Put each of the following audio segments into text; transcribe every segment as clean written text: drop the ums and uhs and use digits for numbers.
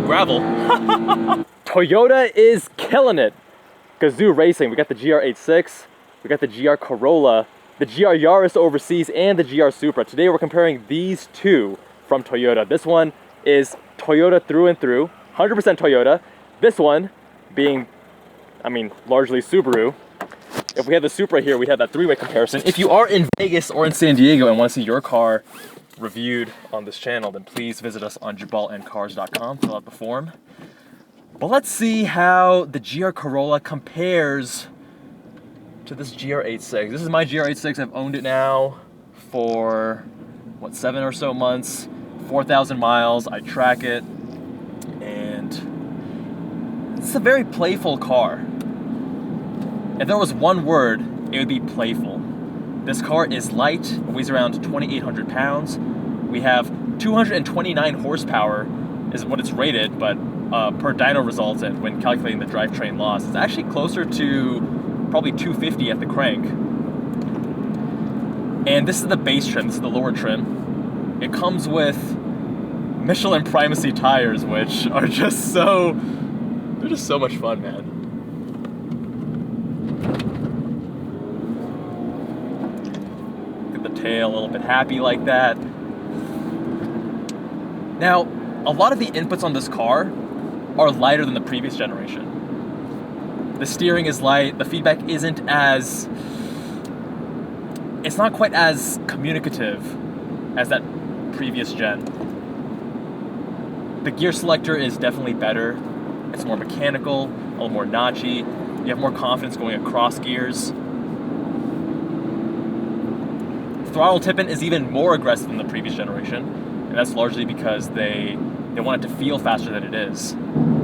gravel. Toyota is killing it. Gazoo Racing, we got the GR86, we got the GR Corolla, the GR Yaris overseas, and the GR Supra. Today we're comparing these two from Toyota. This one is Toyota through and through, 100% Toyota. This one being, largely Subaru. If we had the Supra here, we'd have that three-way comparison. If you are in Vegas or in San Diego and want to see your car reviewed on this channel, then please visit us on jubbalandcars.com, fill out the form. But let's see how the GR Corolla compares to this GR86. This is my GR86. I've owned it now for, 7 or so months, 4,000 miles. I track it, and it's a very playful car. If there was one word, it would be playful. This car is light, it weighs around 2,800 pounds. We have 229 horsepower is what it's rated, but per dyno results and when calculating the drivetrain loss, it's actually closer to probably 250 at the crank. And this is the base trim, this is the lower trim. It comes with Michelin Primacy tires, which are just so much fun, man. Tail, a little bit happy like that. Now, a lot of the inputs on this car are lighter than the previous generation. The steering is light, the feedback isn't as, it's not quite as communicative as that previous gen. The gear selector is definitely better. It's more mechanical, a little more notchy. You have more confidence going across gears. Throttle tip-in is even more aggressive than the previous generation, and that's largely because they want it to feel faster than it is.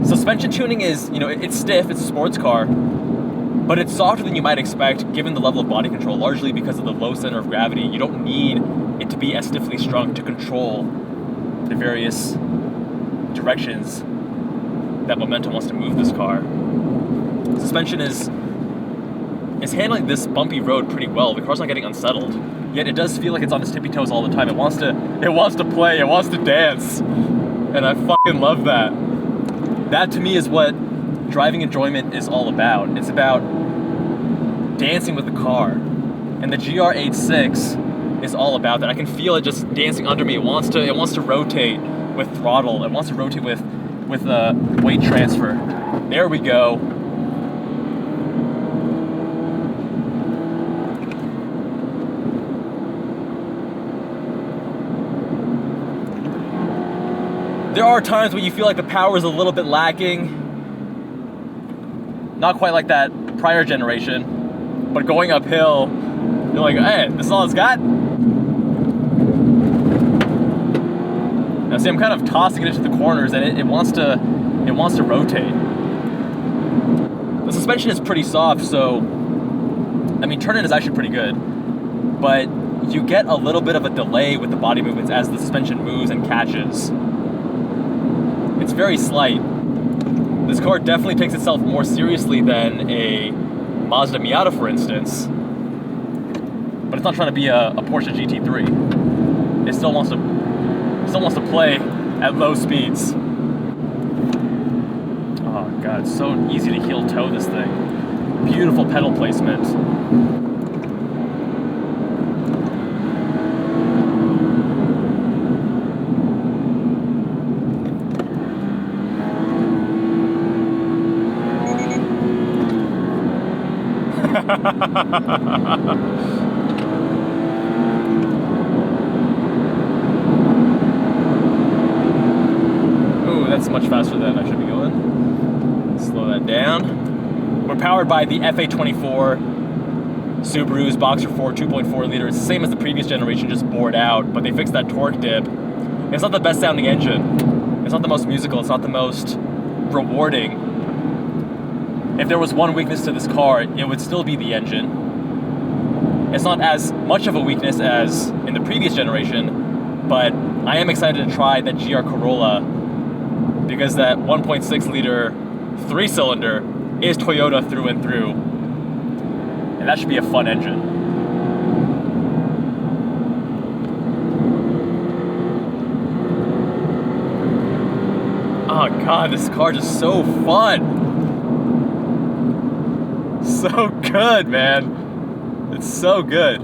Suspension tuning is, it's stiff, it's a sports car, but it's softer than you might expect given the level of body control, largely because of the low center of gravity. You don't need it to be as stiffly strung to control the various directions that momentum wants to move this car. Suspension is handling this bumpy road pretty well. The car's not getting unsettled. Yet it does feel like it's on its tippy toes all the time. It wants to play, it wants to dance. And I fucking love that. That to me is what driving enjoyment is all about. It's about dancing with the car. And the GR86 is all about that. I can feel it just dancing under me. It wants to rotate with throttle. It wants to rotate with weight transfer. There we go. There are times when you feel like the power is a little bit lacking. Not quite like that prior generation, but going uphill, you're like, hey, this is all it's got? Now see, I'm kind of tossing it into the corners and it wants to rotate. The suspension is pretty soft, so, turn-in is actually pretty good, but you get a little bit of a delay with the body movements as the suspension moves and catches. It's very slight. This car definitely takes itself more seriously than a Mazda Miata, for instance. But it's not trying to be a Porsche GT3. It still wants to play at low speeds. Oh god, it's so easy to heel toe this thing. Beautiful pedal placement. Ooh, that's much faster than I should be going. Slow that down. We're powered by the FA24 Subaru's Boxer 4 2.4 liter. It's the same as the previous generation, just bored out, but they fixed that torque dip. It's not the best sounding engine. It's not the most musical. It's not the most rewarding. If there was one weakness to this car, it would still be the engine. It's not as much of a weakness as in the previous generation, but I am excited to try that GR Corolla because that 1.6 liter 3-cylinder is Toyota through and through, and that should be a fun engine. Oh god, this car is so fun. So good, man. It's so good.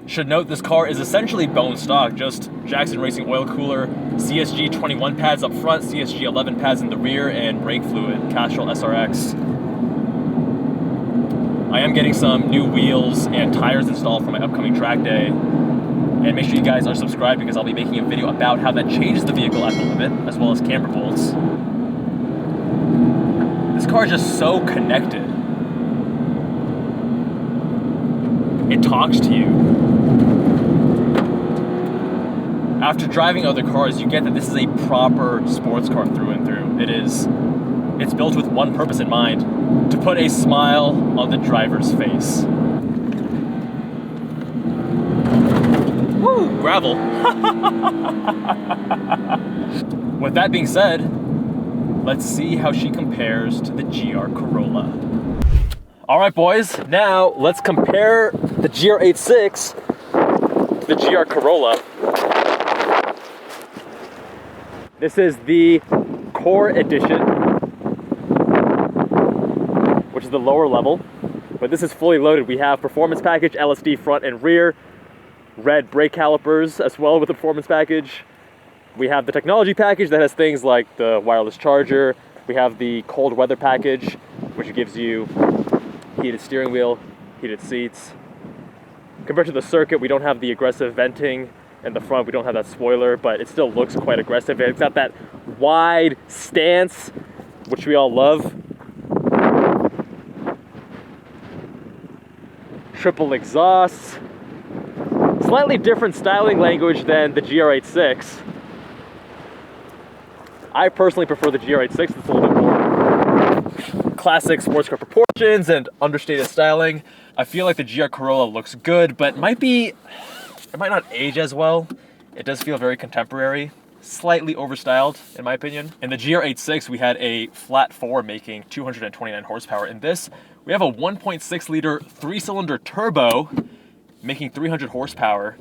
Should note this car is essentially bone stock, just Jackson Racing oil cooler, CSG 21 pads up front, CSG 11 pads in the rear, and brake fluid, Castrol SRX. I am getting some new wheels and tires installed for my upcoming track day. And make sure you guys are subscribed because I'll be making a video about how that changes the vehicle at the limit, as well as camber bolts. This car is just so connected. It talks to you. After driving other cars, you get that this is a proper sports car through and through. It's built with one purpose in mind, to put a smile on the driver's face. Woo, gravel. With that being said, let's see how she compares to the GR Corolla. All right, boys, now let's compare the GR86 to the GR Corolla. This is the Core Edition, which is the lower level, but this is fully loaded. We have performance package, LSD front and rear, red brake calipers as well with the performance package. We have the technology package that has things like the wireless charger. We have the cold weather package, which gives you heated steering wheel, heated seats. Compared to the circuit, we don't have the aggressive venting in the front. We don't have that spoiler, but it still looks quite aggressive. It's got that wide stance, which we all love. Triple exhausts. Slightly different styling language than the GR86. I personally prefer the GR86. It's a little bit more classic sports car proportions and understated styling. I feel like the GR Corolla looks good, but it might not age as well. It does feel very contemporary, slightly overstyled in my opinion. In the GR86, we had a flat 4 making 229 horsepower. In this, we have a 1.6 liter 3-cylinder turbo making 300 horsepower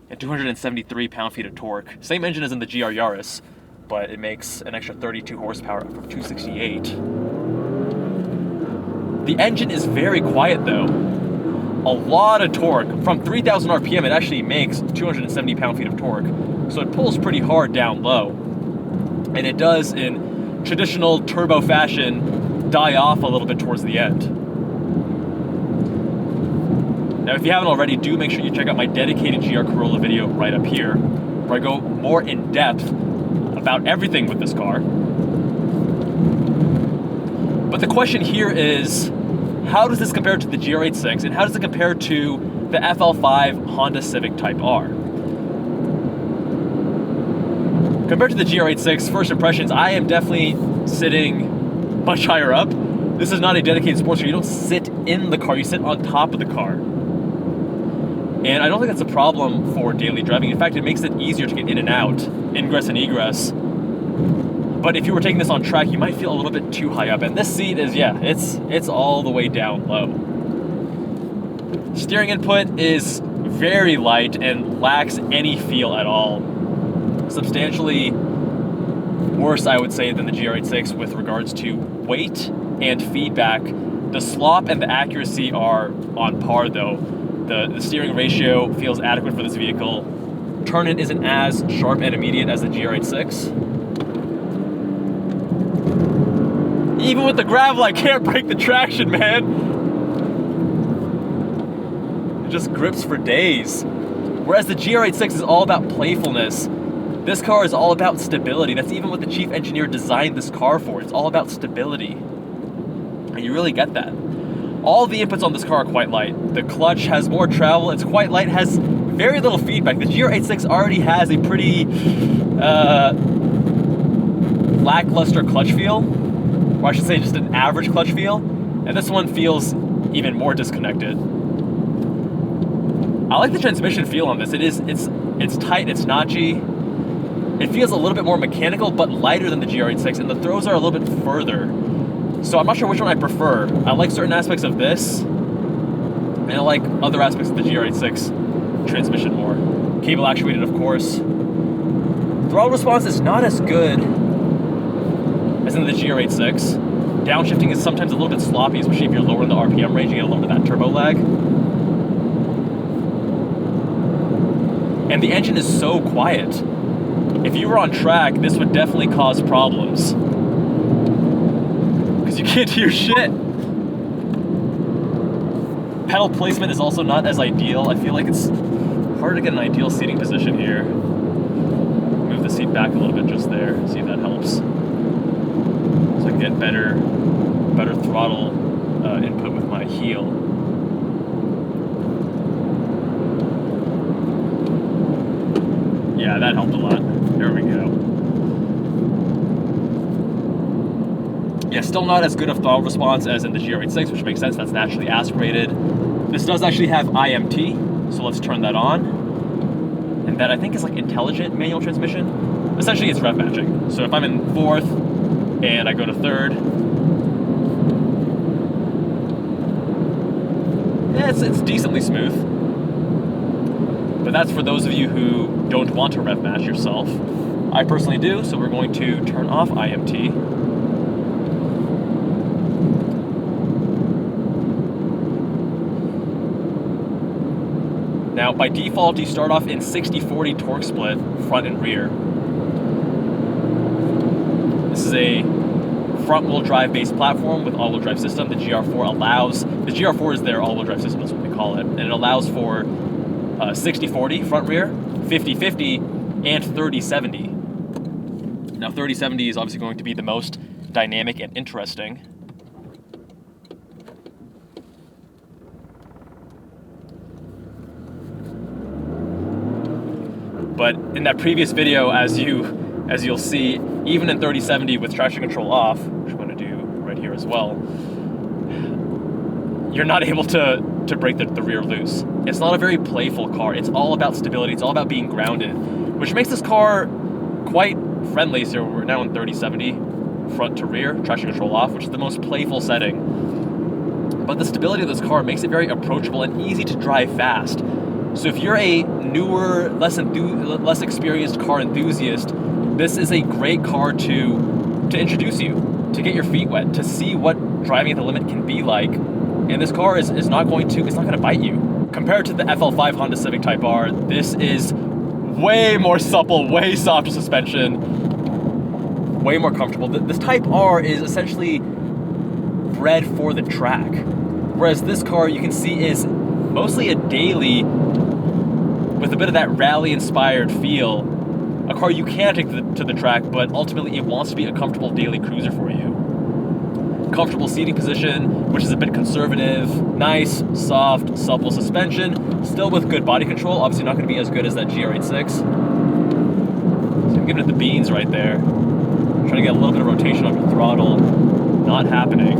and 273 pound-feet of torque. Same engine as in the GR Yaris, but it makes an extra 32 horsepower from 268. The engine is very quiet though. A lot of torque. From 3,000 RPM, it actually makes 270 pound-feet of torque. So it pulls pretty hard down low. And it does, in traditional turbo fashion, die off a little bit towards the end. Now, if you haven't already, do make sure you check out my dedicated GR Corolla video right up here, where I go more in depth about everything with this car. But the question here is, how does this compare to the GR86, and how does it compare to the FL5 Honda Civic Type R? Compared to the GR86, first impressions, I am definitely sitting much higher up. This is not a dedicated sports car. You don't sit in the car, you sit on top of the car. And I don't think that's a problem for daily driving. In fact, it makes it easier to get in and out, ingress and egress. But if you were taking this on track, you might feel a little bit too high up. And this seat is, yeah, it's all the way down low. Steering input is very light and lacks any feel at all. Substantially worse, I would say, than the GR86 with regards to weight and feedback. The slop and the accuracy are on par though. The steering ratio feels adequate for this vehicle. Turn-in isn't as sharp and immediate as the GR86. Even with the gravel, I can't break the traction, man. It just grips for days. Whereas the GR86 is all about playfulness. This car is all about stability. That's even what the chief engineer designed this car for. It's all about stability. And you really get that. All the inputs on this car are quite light. The clutch has more travel, it's quite light, has very little feedback. The GR86 already has a pretty lackluster clutch feel, or I should say just an average clutch feel, and this one feels even more disconnected. I like the transmission feel on this. It's tight, it's notchy. It feels a little bit more mechanical, but lighter than the GR86, and the throws are a little bit further. So I'm not sure which one I prefer. I like certain aspects of this, and I like other aspects of the GR86 transmission more. Cable actuated, of course. Throttle response is not as good as in the GR86. Downshifting is sometimes a little bit sloppy, especially if you're lower in the RPM range, you get a little bit of that turbo lag. And the engine is so quiet. If you were on track, this would definitely cause problems. Because you can't hear shit. Pedal placement is also not as ideal. I feel like it's hard to get an ideal seating position here. Move the seat back a little bit just there, see if that helps. So I can get better throttle input with my heel. Yeah, that helped a lot. There we go. Yeah, still not as good of throttle response as in the GR86, which makes sense, that's naturally aspirated. This does actually have IMT, so let's turn that on. And that I think is like intelligent manual transmission. Essentially it's rev matching. So if I'm in fourth and I go to third, yeah, it's decently smooth. But that's for those of you who don't want to rev match yourself. I personally do, so we're going to turn off IMT. Now, by default, you start off in 60-40 torque split, front and rear. This is a front-wheel drive-based platform with all-wheel drive system. The GR4 allows, the GR4 is their all-wheel drive system, that's what they call it, and it allows for 60-40 front-rear, 50-50, and 30-70. Now, 30-70 is obviously going to be the most dynamic and interesting. But in that previous video, as you'll see, even in 30-70 with traction control off, which I'm going to do right here as well, you're not able to break the rear loose. It's not a very playful car. It's all about stability. It's all about being grounded, which makes this car quite friendly. So we're now in 30-70, front to rear, traction control off, which is the most playful setting. But the stability of this car makes it very approachable and easy to drive fast. So if you're a newer, less experienced car enthusiast, this is a great car to introduce you, to get your feet wet, to see what driving at the limit can be like. And this car is not going to bite you. Compared to the FL5 Honda Civic Type R, this is way more supple, way softer suspension, way more comfortable. This Type R is essentially bred for the track. Whereas this car, you can see, is mostly a daily with a bit of that rally-inspired feel. A car you can take to the track, but ultimately it wants to be a comfortable daily cruiser for you. Comfortable seating position, which is a bit conservative, nice, soft, supple suspension, still with good body control, obviously not going to be as good as that GR86. So I'm giving it the beans right there. I'm trying to get a little bit of rotation on the throttle, not happening.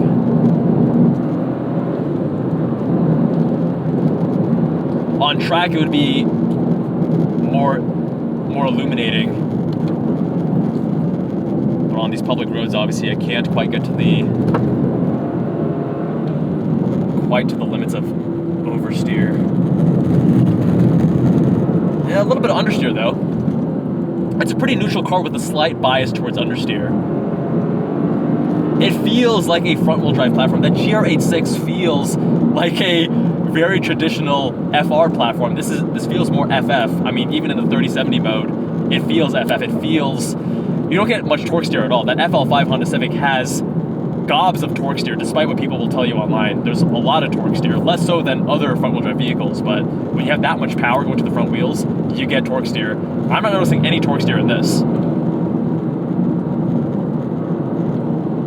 On track, it would be more illuminating. But on these public roads, obviously, I can't quite get to the limits of oversteer. Yeah, a little bit of understeer though. It's a pretty neutral car with a slight bias towards understeer. It feels like a front-wheel drive platform. The GR86 feels like a very traditional FR platform. This feels more FF. I mean, even in the 30-70 mode, it feels FF. It feels, you don't get much torque steer at all. That FL5 Honda Civic has gobs of torque steer, despite what people will tell you online. There's a lot of torque steer, less so than other front-wheel drive vehicles, but when you have that much power going to the front wheels, you get torque steer. I'm not noticing any torque steer in this.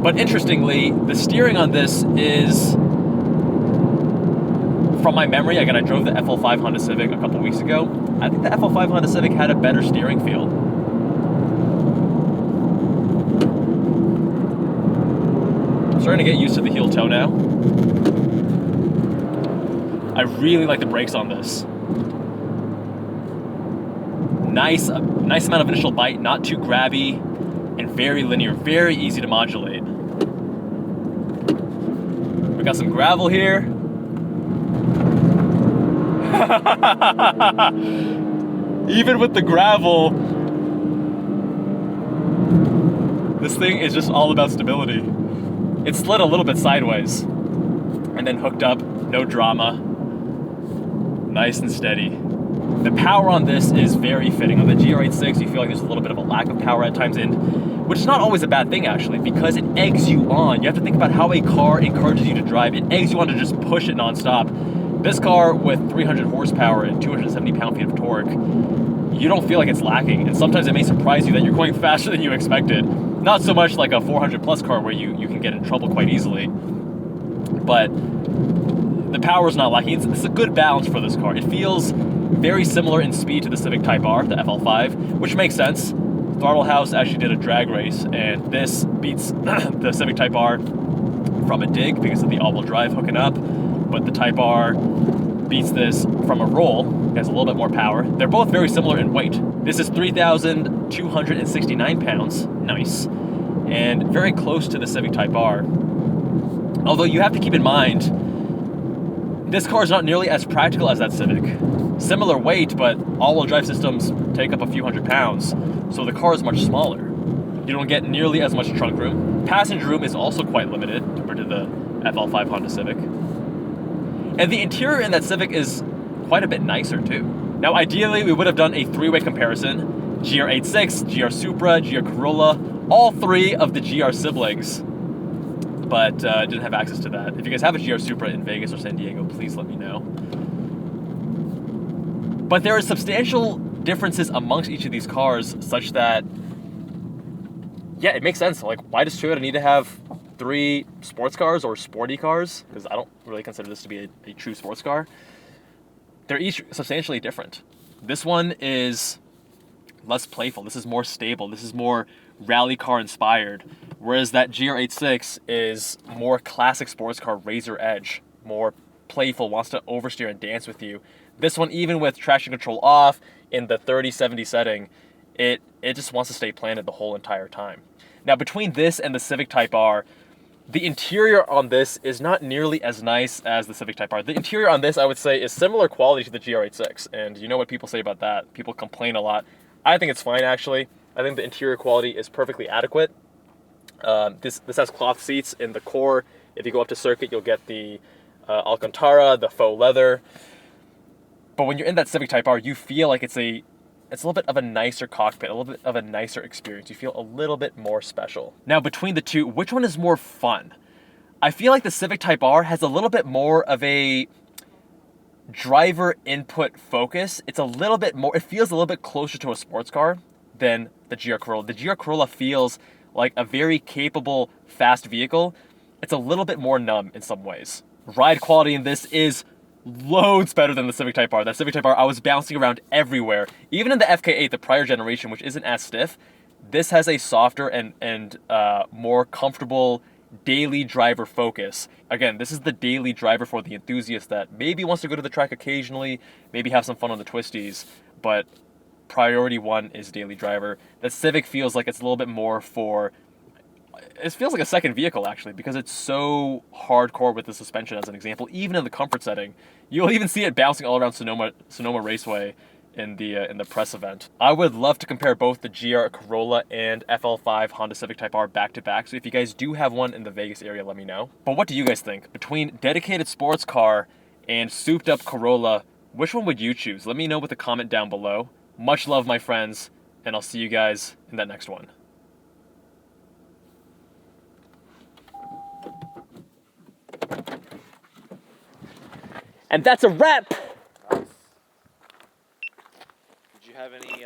But interestingly, the steering on this is, from my memory, again, I drove the FL5 Honda Civic a couple weeks ago. I think the FL5 Honda Civic had a better steering feel. I'm starting to get used to the heel toe now. I really like the brakes on this. Nice amount of initial bite, not too grabby, and very linear, very easy to modulate. We got some gravel here. Even with the gravel, This thing is just all about stability. It slid a little bit sideways and then hooked up, no drama. Nice and steady. The power on this is very fitting. On the GR86, you feel like there's a little bit of a lack of power at times, which is not always a bad thing actually, because it eggs you on. You have to think about how a car encourages you to drive. It eggs you on to just push it nonstop. This car with 300 horsepower and 270 pound-feet of torque, you don't feel like it's lacking. And sometimes it may surprise you that you're going faster than you expected. Not so much like a 400 plus car where you can get in trouble quite easily. But the power is not lacking. It's a good balance for this car. It feels very similar in speed to the Civic Type R, the FL5, which makes sense. Throttle House actually did a drag race, and this beats the Civic Type R from a dig because of the all-wheel drive hooking up, but the Type R beats this from a roll. It has a little bit more power. They're both very similar in weight. This is 3,269 pounds, nice, and very close to the Civic Type R. Although you have to keep in mind, this car is not nearly as practical as that Civic. Similar weight, but all-wheel drive systems take up a few hundred pounds, so the car is much smaller. You don't get nearly as much trunk room. Passenger room is also quite limited compared to the FL5 Honda Civic. And the interior in that Civic is quite a bit nicer too. Now ideally we would have done a three-way comparison. GR86, GR Supra, GR Corolla, all three of the GR siblings. But didn't have access to that. If you guys have a GR Supra in Vegas or San Diego, please let me know. But there are substantial differences amongst each of these cars such that, yeah, it makes sense. Like, why does Toyota need to have 3 sports cars or sporty cars? Because I don't really consider this to be a true sports car. They're each substantially different. This one is less playful. This is more stable. This is more rally car inspired. Whereas that GR86 is more classic sports car, razor edge, more playful, wants to oversteer and dance with you. This one, even with traction control off in the 30-70 setting, it just wants to stay planted the whole entire time. Now between this and the Civic Type R, the interior on this is not nearly as nice as the Civic Type R. The interior on this, I would say, is similar quality to the GR86, and you know what people say about that. People complain a lot. I think it's fine, actually. I think the interior quality is perfectly adequate. This has cloth seats in the core. If you go up to circuit, you'll get the Alcantara, the faux leather. But when you're in that Civic Type R, you feel like it's a little bit of a nicer cockpit, a little bit of a nicer experience. You feel a little bit more special. Now, between the two, which one is more fun? I feel like the Civic Type R has a little bit more of a driver input focus. It's a little bit more, it feels a little bit closer to a sports car than the GR Corolla. The GR Corolla feels like a very capable, fast vehicle. It's a little bit more numb in some ways. Ride quality in this is loads better than the Civic Type R. That Civic Type R, I was bouncing around everywhere. Even in the FK8, the prior generation, which isn't as stiff, this has a softer and more comfortable daily driver focus. Again, this is the daily driver for the enthusiast that maybe wants to go to the track occasionally, maybe have some fun on the twisties, but priority one is daily driver. The Civic feels like it's a little bit more for, it feels like a second vehicle actually, because it's so hardcore with the suspension as an example. Even in the comfort setting, you'll even see it bouncing all around Sonoma Raceway in the press event. I would love to compare both the GR Corolla and FL5 Honda Civic Type R back to back. So if you guys do have one in the Vegas area, let me know. But what do you guys think? Between dedicated sports car and souped up Corolla, which one would you choose? Let me know with a comment down below. Much love, my friends, and I'll see you guys in that next one. And that's a wrap! Nice. Did you have any